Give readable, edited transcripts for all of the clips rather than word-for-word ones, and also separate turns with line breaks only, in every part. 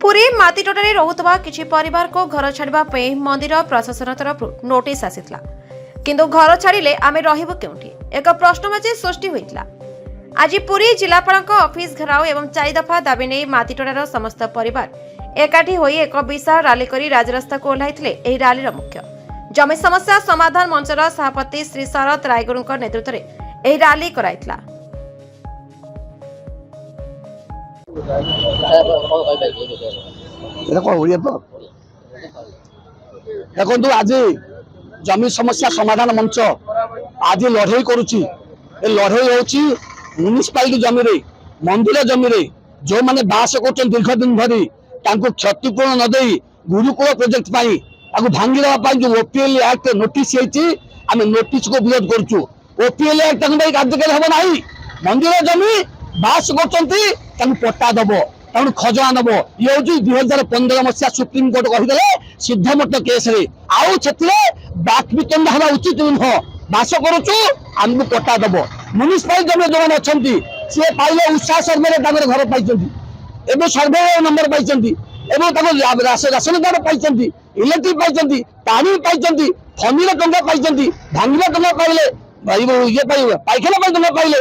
पुरी मातीटोटारे रहुतबा किछि परिवार को घर छाड़बा पे मंदिर प्रशासन तरफ नोटिस आसीतला किंतु घर छाड़िले आमे रहिबो केउठी एक प्रश्नवाची सृष्टि होइतला। आज पुरी जिलापालक ऑफिस घेराव एवं 4 दफा दाबी नै मातीटोटार समस्त परिवार एकाठी होई एक विशाल रैली करी राजरास्ता को ओह्लाइथिले। एही रैलीर मुख्य जमी समस्या समाधान मंचर सभापति श्री शरद रायगुरुक नेतृत्व रे एही रैली कराइतला।
देखो आज जमी समस्या समाधान मंच आज लड़े करुच्ची लड़े होची म्युनिसिपालिटी जमी रे मंदिर जमी रे जो माने बास कर दीर्घ दिन धरी क्षतिपूर्ण न दे गुरुकुल प्रोजेक्ट भांगी देवा जो ओपीएल एक्ट नोटिस आम नोटिस को विरोध करुचु। ओपीएल एक्ट कार्यकारी हम ना मंदिर जमी बास कर पट्टा दब तेणु खजना नब ये हूँ 2015 मसीहा सुप्रीम कोर्ट कहीदे सिद्धमठ केस बाकवितंड हवा उचित नुह बास करुचु आमको पट्टा दब। म्युनिसिपालिटी जमी जो अच्छा सी पाइले उत्साह सर्वे घर पाई सर्वे नंबर पाई राशन कार्ड पाई इलेक्ट्रिक पाई पानी पाई फनीर टंका पाई भांगा टंका पाइले ये पाइखाना टंका पाइले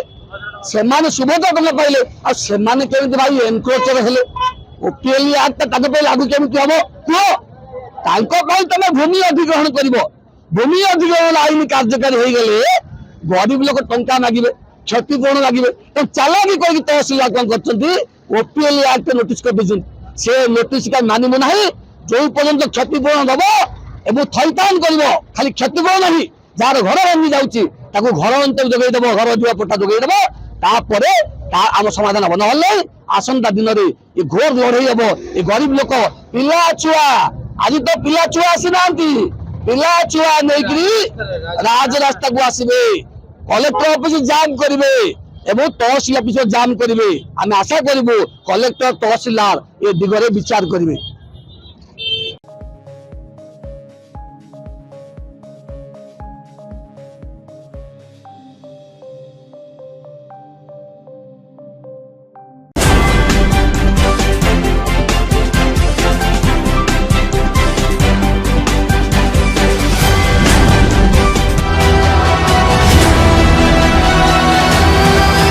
सेमाने सुभद्रा टंका पाइले आने केमी भाई एनक्रोचर हेले ओपीएल एक्ट लागू केमी हम कह तुम भूमि अधिग्रहण कर भूमि अधिग्रहण आईन कार्यकारी हो गले गरीब लोक टंका मागे क्षतिपूर्ण लगे तो चालाकी कर तहसील कौन कर ओपीएल एक्ट नोटिस कर से नोटिस का मानव ना जो पर्यटन क्षतिपूर्ण दब एवं थैतान कर खाली क्षतिपूर्ण नहीं जार घर भांगी जाऊँगी घर अंतर जोगेदब घर जुआ पट्टा जोगेदब तापर आम समाधान हम ना आसंता दिन में ये घोर लड़ई हम ये गरीब लोक पिला छुआ आज तो पिला छुआ आसी ना पिला छुआ नहीं राजरास्ता को आसबे कलेक्टर ऑफिस जाम करेंगे एवं तहसील ऑफिस जाम करेंगे आम आशा करूँ कलेक्टर तहसीलदार ये दिगरे विचार करेंगे।